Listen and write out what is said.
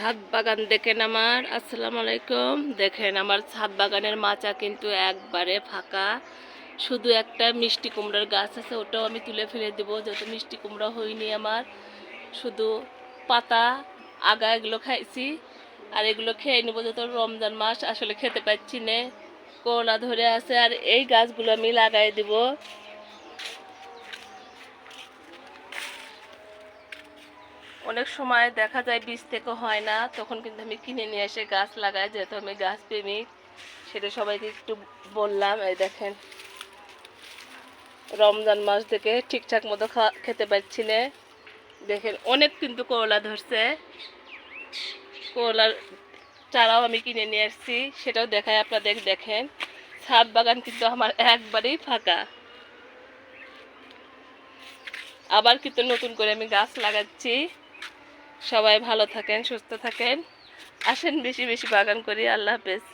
ছাদ বাগান দেখেন আমার। আসসালামু আলাইকুম। দেখেন আমার ছাদ বাগানের মাচা কিন্তু একবারে ফাঁকা, শুধু একটা মিষ্টি কুমড়ার গাছ আছে, ওটাও আমি তুলে ফেলে দেবো, যত মিষ্টি কুমড়া হয়নি আমার, শুধু পাতা আগা এগুলো খাইছি, আর এগুলো খেয়ে নেবো যত রমজান মাস, আসলে খেতে পাচ্ছি না, করলা ধরে আছে। আর এই গাছগুলো আমি লাগাই দিব। অনেক সময় দেখা যায় বীজ থেকে হয় না, তখন কিন্তু আমি কিনে নিয়ে এসে গাছ লাগাই, যেহেতু আমি গাছ প্রেমিক, সেটা সবাইকে একটু বললাম। এই দেখেন রমজান মাস থেকে ঠিকঠাক মতো খেতে পারছি না। দেখেন অনেক কিন্তু করলা ধরছে, করলার চারাও আমি কিনে নিয়ে আসছি, সেটাও দেখায় আপনাদের। দেখেন ছাদ বাগান কিন্তু আমার একবারেই ফাঁকা, আবার কিন্তু নতুন করে আমি গাছ লাগাচ্ছি। সবাই ভালো থাকেন, সুস্থ থাকেন, আসেন বেশি বেশি বাগান করি। আল্লাহ হাফেজ।